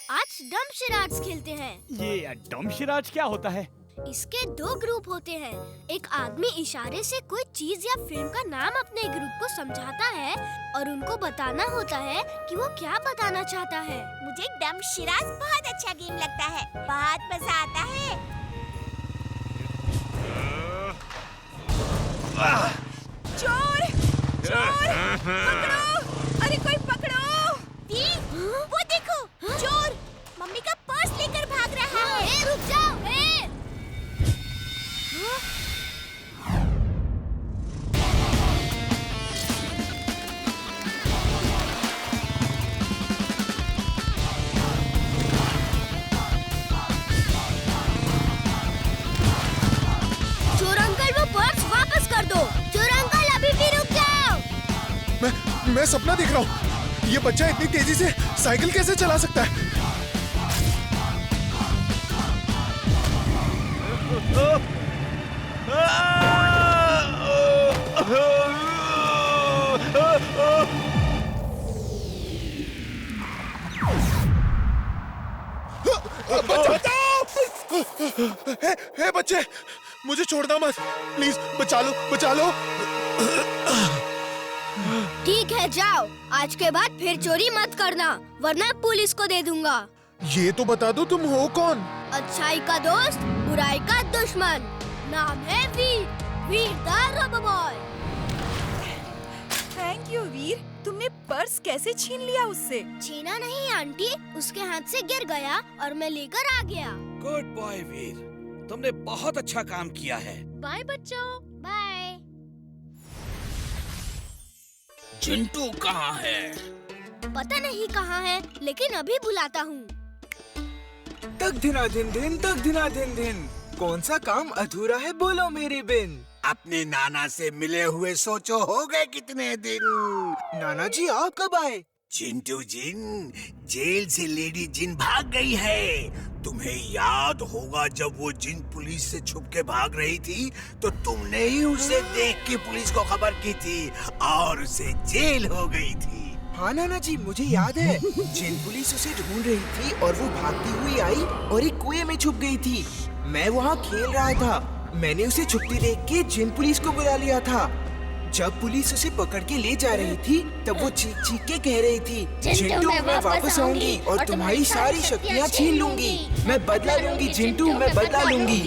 आज डम्बशराड्स खेलते हैं। ये डम्बशराड्स क्या होता है? इसके दो ग्रुप होते हैं। एक आदमी इशारे से कोई चीज या फिल्म का नाम अपने ग्रुप को समझाता है और उनको बताना होता है कि वो क्या बताना चाहता है। मुझे डम्बशराड्स बहुत अच्छा गेम लगता है, बहुत मजा आता है। चोर! चोर! पकड़ो! अरे कोई पकड़ो! वीर, वो देखो, चोर मम्मी का पर्स लेकर भाग रहा है। रुक जाओ! चोर अंकल, वो पर्स वापस कर दो। चोर अंकल, अभी भी रुक जाओ। मैं सपना देख रहा हूँ। ये बच्चा इतनी तेजी से साइकिल कैसे चला सकता है? हे बच्चे, मुझे छोड़ना मत, प्लीज बचा लो, बचा लो। ठीक है, जाओ। आज के बाद फिर चोरी मत करना, वरना पुलिस को दे दूंगा। ये तो बता दो तुम हो कौन? अच्छाई का दोस्त, बुराई का दुश्मन। नाम है Veer, Veer the rubber boy. Thank you Veer, तुमने पर्स कैसे छीन लिया उससे? छीना नहीं आंटी, उसके हाथ से गिर गया और मैं लेकर आ गया। गुड बॉय वीर, तुमने बहुत अच्छा काम किया है। बाय बच्चों, बाय। चिंटू कहाँ है? पता नहीं कहाँ है, लेकिन अभी बुलाता हूँ। तक धिना धिन धिन, तक धिना धिन धिन। कौन सा काम अधूरा है बोलो मेरी बिन? अपने नाना से मिले हुए सोचो हो गए कितने दिन। नाना जी आप कब आए? चिंटू जिन, जेल से लेडी जिन भाग गई है। तुम्हें याद होगा जब वो जिन पुलिस से छुप के भाग रही थी तो तुमने ही उसे देख के पुलिस को खबर की थी और उसे जेल हो गई थी। हाँ नाना जी, मुझे याद है। जिन पुलिस उसे ढूंढ रही थी और वो भागती हुई आई और एक कुएं में छुप गई थी। मैं वहाँ खेल रहा था, मैंने उसे छुपती देख के जिन पुलिस को बुला लिया था। जब पुलिस उसे पकड़ के ले जा रही थी तब वो चीख चीख के कह रही थी, चिंटू मैं वापस आऊंगी और तुम्हारी सारी शक्तियाँ छीन लूंगी। मैं बदला लूंगी चिंटू, मैं बदला लूंगी।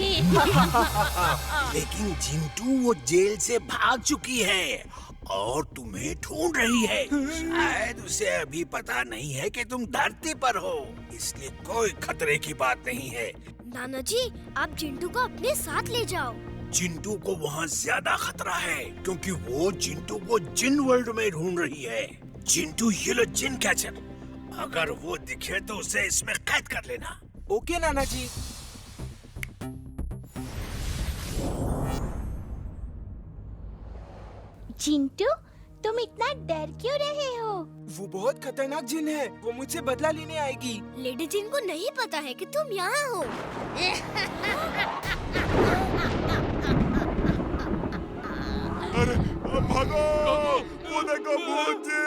लेकिन चिंटू वो जेल से भाग चुकी है और तुम्हें ढूंढ रही है। शायद उसे अभी पता नहीं है कि तुम धरती पर हो, इसलिए कोई खतरे की बात नहीं है। नाना जी, आप चिंटू को अपने साथ ले जाओ। चिंटू को वहाँ ज्यादा खतरा है क्योंकि वो चिंटू को जिन वर्ल्ड में ढूंढ रही है। चिंटू ये लो जिन कैचर, अगर वो दिखे तो उसे इसमें कैद कर लेना। ओके नाना जी। चिंटू, तुम इतना डर क्यों रहे हो? वो बहुत खतरनाक जिन है, वो मुझसे बदला लेने आएगी। लेडी जिन को नहीं पता है कि तुम यहाँ हो। अरे भागो, वो देखो भूत जी।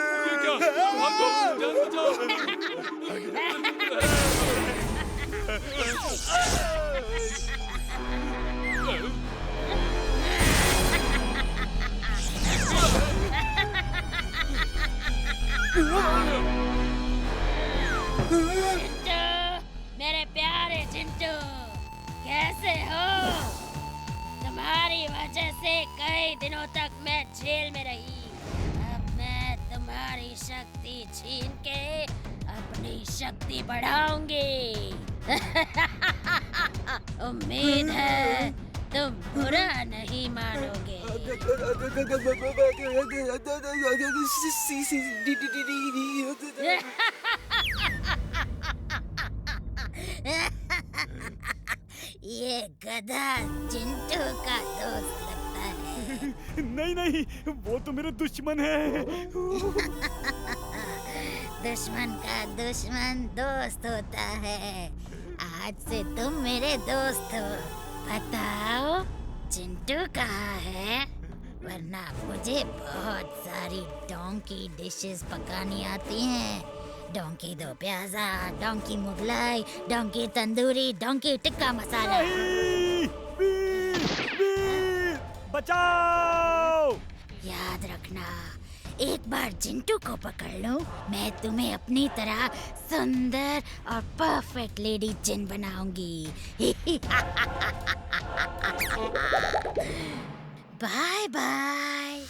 चिंटू, मेरे प्यारे चिंटू, कैसे हो? तुम्हारी वजह से कई दिनों तक मैं जेल में रही। अब मैं तुम्हारी शक्ति छीन के अपनी शक्ति बढ़ाऊंगी। उम्मीद है तुम बुरा नहीं मानोगे। ये गधा चिंटू का दोस्त लगता है। नहीं नहीं, वो तो मेरा दुश्मन है। दुश्मन का दुश्मन दोस्त होता है। आज से तुम मेरे दोस्त हो। बताओ चिंटू कहाँ है? वरना मुझे बहुत सारी डोंकी डिशेस पकानी आती हैं। Donkey do pyaza, donkey Mughlai, donkey tandoori, donkey tikka masala. नहीं, वीर, वीर, बचाओ! याद रखना, एक बार चिंटू को पकड़ लूं, मैं तुम्हें अपनी तरह सुंदर और परफेक्ट लेडी जिन बनाऊंगी। Bye bye.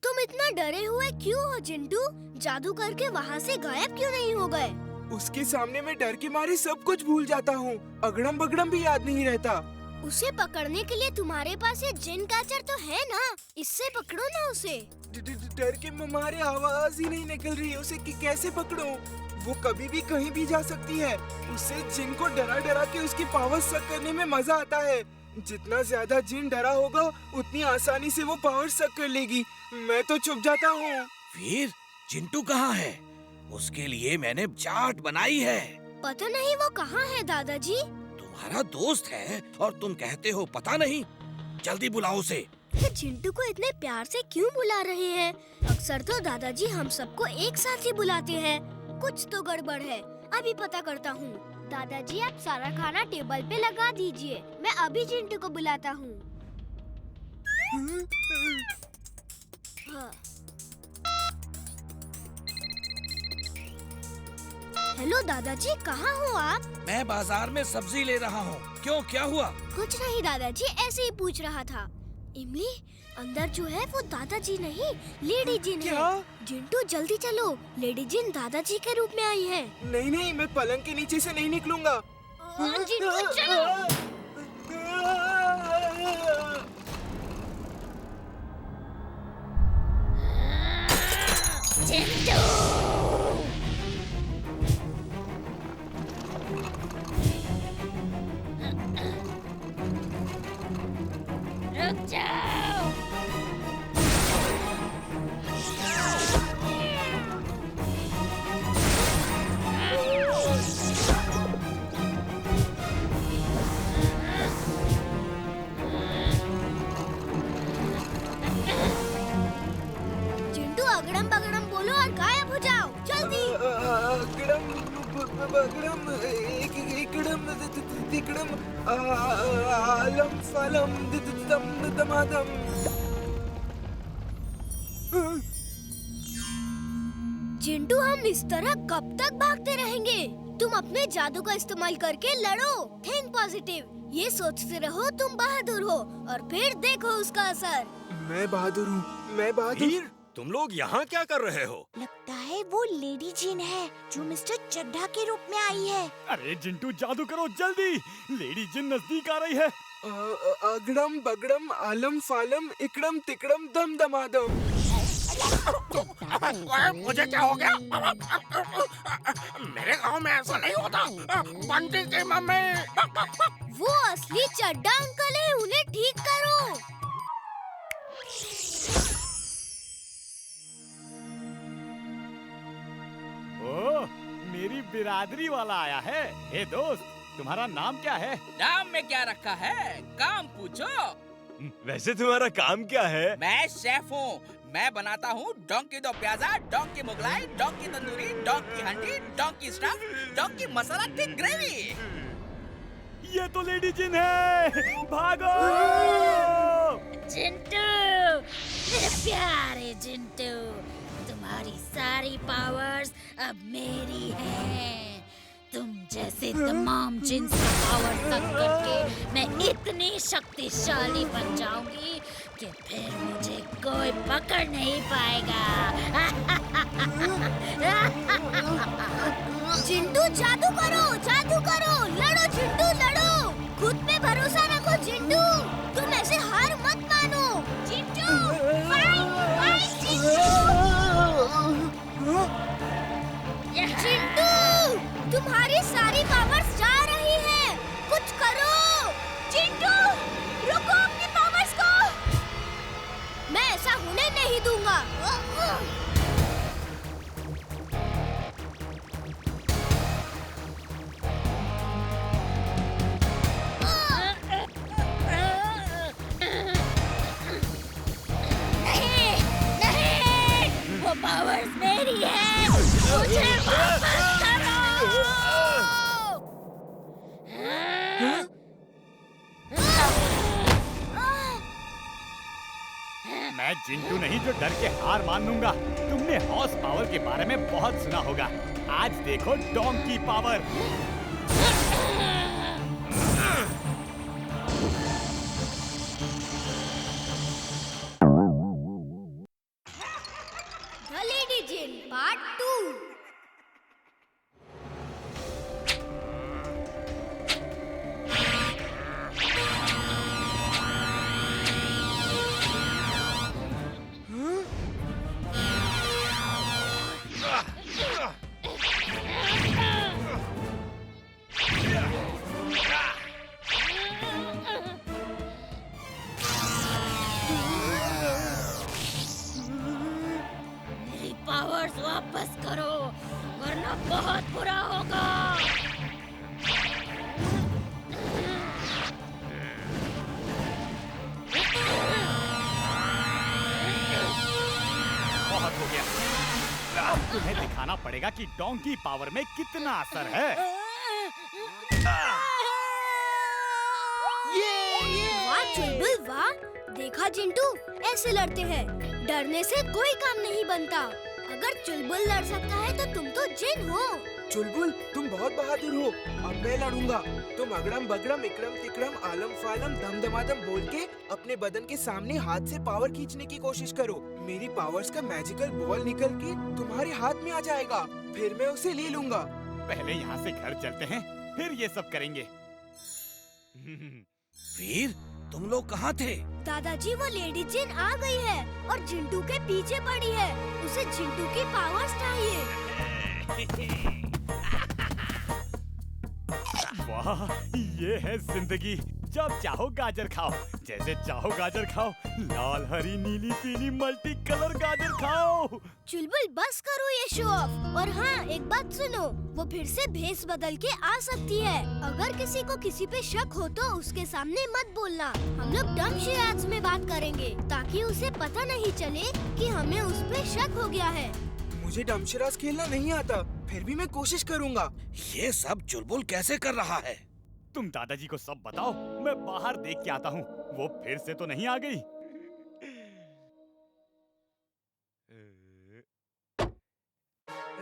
तुम इतना डरे हुए क्यों हो चिंटू? जादू करके वहाँ से गायब क्यों नहीं हो गए? उसके सामने मैं डर के मारे सब कुछ भूल जाता हूँ। अगड़म बगड़म भी याद नहीं रहता। उसे पकड़ने के लिए तुम्हारे पास ये जिन कैचर तो है ना, इससे पकड़ो ना उसे। डर के मारे आवाज ही नहीं निकल रही। उसे कैसे पकड़ूं? वो कभी भी कहीं भी जा सकती है। उसे जिन को डरा डरा के उसकी पावर सक करने में मजा आता है। जितना ज्यादा जिन डरा होगा उतनी आसानी से वो पावर सक कर लेगी। मैं तो छुप जाता हूँ। वीर, चिंटू कहाँ है? उसके लिए मैंने चाट बनाई है। पता नहीं वो कहाँ है दादाजी। तुम्हारा दोस्त है और तुम कहते हो पता नहीं। जल्दी बुलाओ उसे। ये चिंटू को इतने प्यार से क्यों बुला रहे हैं? अक्सर तो दादाजी हम सबको एक साथ ही बुलाते हैं। कुछ तो गड़बड़ है, अभी पता करता हूँ। दादाजी आप सारा खाना टेबल पे लगा दीजिए, मैं अभी चिंटू को बुलाता हूँ। हाँ। हेलो दादाजी, कहाँ हो आप? मैं बाजार में सब्जी ले रहा हूँ। क्यों, क्या हुआ? कुछ नहीं दादाजी, ऐसे ही पूछ रहा था। इमली, अंदर जो है वो दादाजी नहीं, लेडी जिन है। क्या? जिंटू जल्दी चलो, लेडी जिन दादाजी के रूप में आई है। नहीं नहीं, मैं पलंग के नीचे से नहीं निकलूंगा। जिंटू चलो। चिंटू! रुक जाओ! जिंटू अगड़म बगड़म बोलो और गायब हो जाओ, जल्दी। अगड़म बगड़म इकड़म तिकड़म आलम फलम दम दमादम। जिंटू हम इस तरह कब तक भागते रहेंगे? तुम अपने जादू का इस्तेमाल करके लड़ो। थिंक पॉजिटिव, ये सोचते रहो तुम बहादुर हो और फिर देखो उसका असर। मैं बहादुर हूँ, मैं बहादुर। वीर, तुम लोग यहाँ क्या कर रहे हो? लगता है वो लेडी जिन है जो मिस्टर चड्ढा के रूप में आई है। अरे जिंटू, जादू करो जल्दी, लेडी जिन नजदीक आ रही है। अगड़म बगड़म आलम फालम इकड़म तिकड़म दम दमादम। मुझे क्या हो गया? मेरे गांव में ऐसा नहीं होता। बंटी की मम्मी। वो असली चड्ढा अंकल है, उन्हें ठीक करो। ओह, मेरी बिरादरी वाला आया है। हे दोस्त, तुम्हारा नाम क्या है? नाम में क्या रखा है, काम पूछो। वैसे तुम्हारा काम क्या है? मैं शेफ हूँ। मैं बनाता हूँ donkey do pyaza, donkey Mughlai, donkey tandoori, donkey handi, donkey stuff, donkey masala टिक ग्रेवी। ये तो लेडी जिन है, भागो! चिंटू, मेरे प्यारे चिंटू, तुम्हारी सारी पावर्स अब मेरी हैं। तुम जैसे तमाम जिन्स का पावर तक करके मैं इतनी शक्तिशाली बन जाऊंगी कि फिर मुझे कोई पकड़ नहीं पाएगा। चिंटू जादू करो, लड़ो चिंटू लड़ो। खुद पे भरोसा रखो चिंटू, तुम ऐसे हार मत मानो। चिंटू, फाइट चिंटू, तुम्हारी सारी पावर्स जा रही हैं। कुछ करो चिंटू, रुको अपनी पावर्स को। मैं ऐसा होने नहीं दूंगा। नहीं, नहीं, वो पावर्स मेरी चिंटू नहीं जो डर के हार मान लूंगा। तुमने हॉर्स पावर के बारे में बहुत सुना होगा। आज देखो डोंकी पावर। द लेडी जिन पार्ट 2। मेरी पावर्स वापस करो वरना बहुत बुरा होगा। बहुत हो गया। अब तुम्हें दिखाना पड़ेगा कि डोंकी पावर में कितना असर है। वाह चुलबुल वाह, देखा चिंटू ऐसे लड़ते हैं। डरने से कोई काम नहीं बनता। अगर चुलबुल लड़ सकता है तो तुम तो जिन हो। चुलबुल तुम बहुत बहादुर हो। अब मैं लड़ूंगा। तुम अगड़म बगड़म इकड़म तिकड़म आलम फालम दम दमादम बोल के अपने बदन के सामने हाथ से पावर खींचने की कोशिश करो। मेरी पावर्स का मैजिकल बॉल निकल के तुम्हारे हाथ में आ जाएगा, फिर मैं उसे ले लूंगा। पहले यहाँ से घर चलते हैं, फिर ये सब करेंगे। वीर, तुम लोग कहाँ थे? दादाजी वो लेडी जिन आ गई है और चिंटू के पीछे पड़ी है। उसे चिंटू की पावर्स चाहिए। वाह, ये है जिंदगी। जब चाहो गाजर खाओ, जैसे चाहो गाजर खाओ। लाल हरी नीली पीली मल्टी कलर गाजर खाओ। चुलबुल बस करो ये शो ऑफ। और हाँ, एक बात सुनो, वो फिर से भेस बदल के आ सकती है। अगर किसी को किसी पे शक हो तो उसके सामने मत बोलना। हम लोग डम शिराज में बात करेंगे ताकि उसे पता नहीं चले कि हमें उस पे शक हो गया है। मुझे डमशराज खेलना नहीं आता, फिर भी मैं कोशिश करूंगा। ये सब चुलबुल कैसे कर रहा है? तुम दादाजी को सब बताओ, मैं बाहर देख के आता हूँ। वो फिर से तो नहीं आ गई?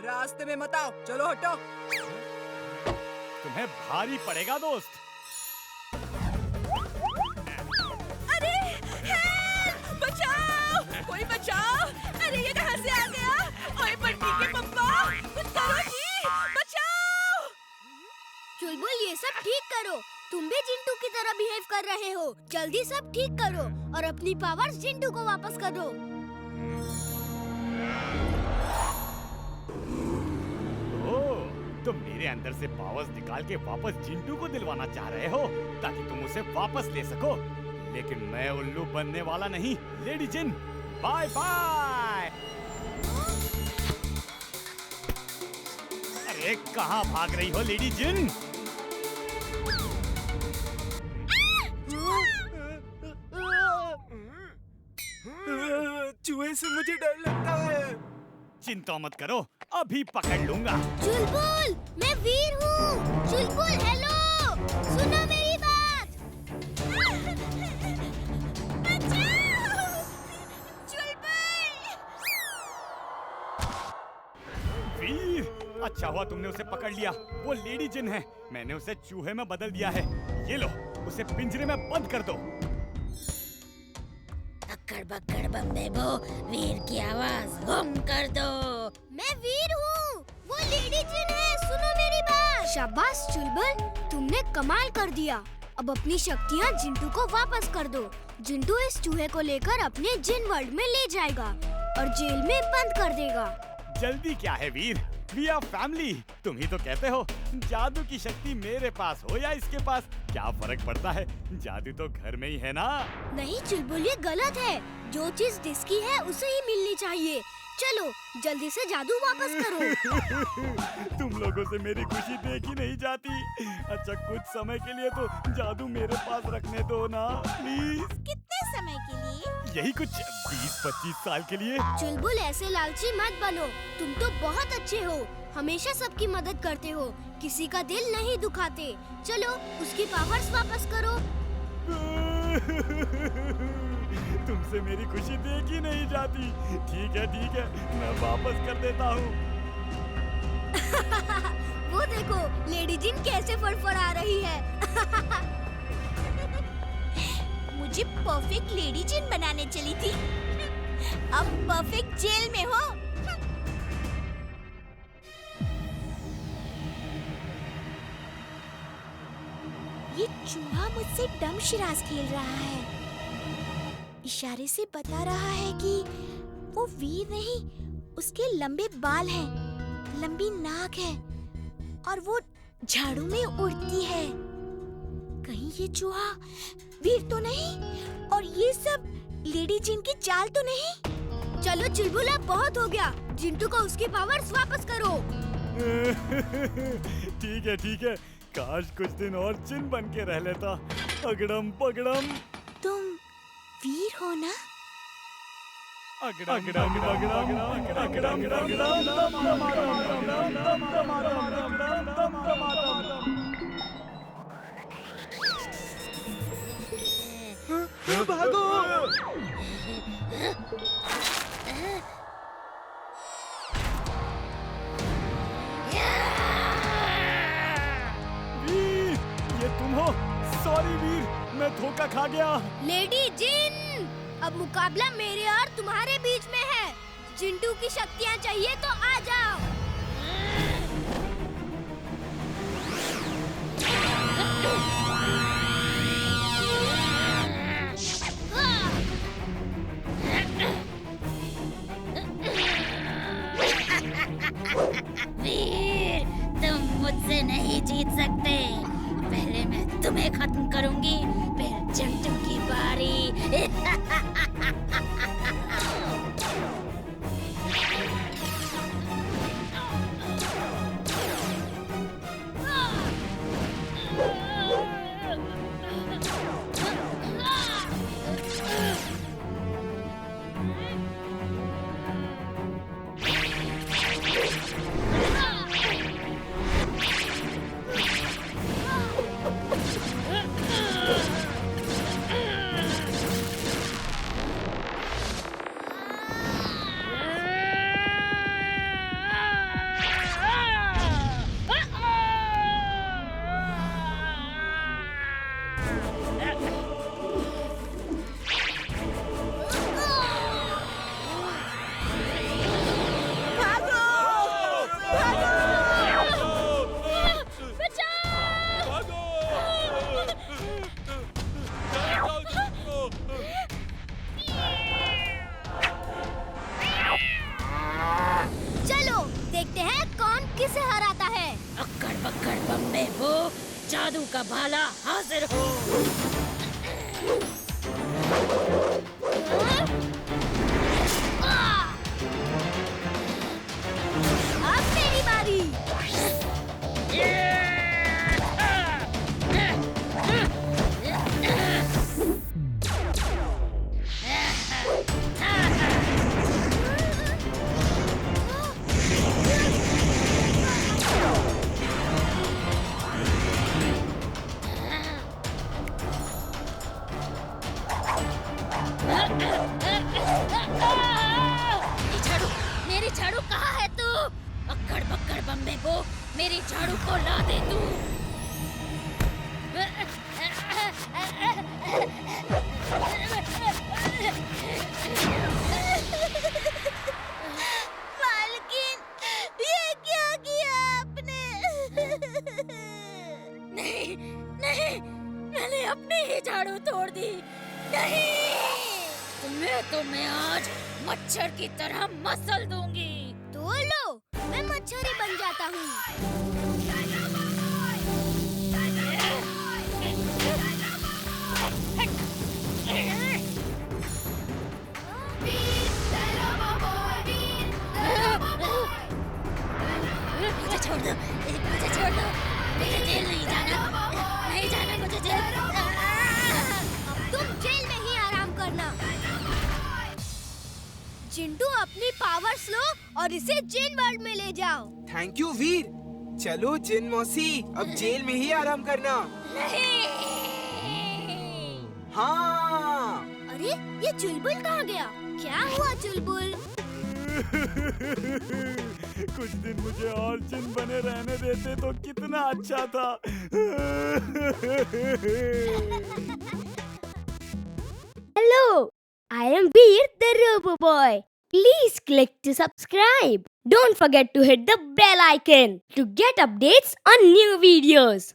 रास्ते में मत आओ, चलो हटो। तुम्हें भारी पड़ेगा दोस्त। अरे हेल्प! बचाओ! कोई बचाओ! अरे ये कहाँ से आ गया? ओए बंटी के पप्पा, कुछ करो जी! बचाओ! चुलबुल ये सब ठीक करो। तुम भी जिंटू की तरह बिहेव कर रहे हो। जल्दी सब ठीक करो और अपनी पावर्स जिंटू को वापस कर दो। तुम मेरे अंदर से पावर्स निकाल के वापस जिंटू को दिलवाना चाह रहे हो ताकि तुम उसे वापस ले सको। लेकिन मैं उल्लू बनने वाला नहीं। लेडी जिन, बाय बाय। अरे कहाँ भाग रही हो लेडी जिन? चूहे से मुझे डर लगता है। चिंता मत करो, अभी पकड़ लूंगा। चुलबुल, मैं वीर हूँ। चुलबुल हेलो, सुनो मेरी बात। वीर, अच्छा हुआ तुमने उसे पकड़ लिया। वो लेडी जिन है, मैंने उसे चूहे में बदल दिया है। ये लो, उसे पिंजरे में बंद कर दो। अक्कड़ बक्कड़ बम्बे बो, वीर की आवाज गुम कर दो। मैं वीर हूँ, वो लेडी जिन है, सुनो मेरी बात। शाबाश चुलबुल, तुमने कमाल कर दिया। अब अपनी शक्तियाँ जिंटू को वापस कर दो। जिंटू इस चूहे को लेकर अपने जिन वर्ल्ड में ले जाएगा और जेल में बंद कर देगा। जल्दी क्या है वीर, वी आर फैमिली। तुम ही तो कहते हो जादू की शक्ति मेरे पास हो या इसके पास, क्या फर्क पड़ता है? जादू तो घर में ही है ना। नहीं चुलबुल, ये गलत है। जो चीज जिसकी है उसे ही मिलनी चाहिए। चलो जल्दी से जादू वापस करो। तुम लोगों से मेरी खुशी देखी नहीं जाती। अच्छा कुछ समय के लिए तो जादू मेरे पास रखने दो ना प्लीज। कितने समय के लिए? यही कुछ 20-25 साल के लिए। चुलबुल ऐसे लालची मत बनो। तुम तो बहुत अच्छे हो, हमेशा सबकी मदद करते हो, किसी का दिल नहीं दुखाते। चलो उसकी पावर्स वापस करो। तुमसे मेरी खुशी देखी नहीं जाती। ठीक है, मैं वापस कर देता हूँ। वो देखो लेडी जिन कैसे फड़फड़ा रही है। मुझे परफेक्ट लेडी जिन बनाने चली थी, अब परफेक्ट जेल में हो। ये चूहा मुझसे डम शिराज खेल रहा है। इशारे से बता रहा है कि वो वीर नहीं, उसके लंबे बाल हैं, लंबी नाक है और वो झाड़ू में उड़ती है। कहीं ये चूहा वीर तो नहीं और ये सब लेडी जिन की चाल तो नहीं? चलो चुलबुला, बहुत हो गया। जिंटू को उसकी पावर्स वापस करो। ठीक है, काश कुछ दिन और जिन बन के रह लेता। अगड़म पगड़म। तुम वीर हो ना? भागो! वीर, ये तुम हो? सॉरी वीर, मैं धोखा खा गया। लेडी जिन, अब मुकाबला मेरे और तुम्हारे बीच में है। जिंटू की शक्तियाँ चाहिए तो आ जाओ। वीर, तुम मुझसे नहीं जीत सकते। पहले मैं तुम्हें खत्म करूंगी, फिर चिंटू की बारी। किसे हराता है? अक्कड़ बक्कड़ बम्बे हो, जादू का भाला हाजिर हो। अब मेरी बारी। मेरी झाड़ू कहाँ है तू? अक्कड़ बक्कड़ बम्बे को मेरी झाड़ू को ला दे तू। मालकिन, ये क्या किया आपने? नहीं, नहीं, मैंने अपनी ही झाड़ू तोड़ दी। नहीं, तुम्हें तो मैं आज मच्छर की तरह मसल दूंगी। तो लो, मैं मच्छर ही बन जाता हूँ। मुझे छोड़ दो, मुझे छोड़ दो, मुझे जेल नहीं जाना, नहीं जाना मुझे जेल। अब तुम जेल में ही आराम करना। चिंटू, अपनी पावर्स लो और इसे जेल वर्ल्ड में ले जाओ। थैंक यू वीर। चलो जिन मौसी, अब जेल में ही आराम करना। नहीं। हाँ। अरे ये चुलबुल कहाँ गया? क्या हुआ चुलबुल? कुछ दिन मुझे और जिन बने रहने देते तो कितना अच्छा था। Hello, I am Veer the Robo Boy. Please click to subscribe. Don't forget to hit the bell icon to get updates on new videos.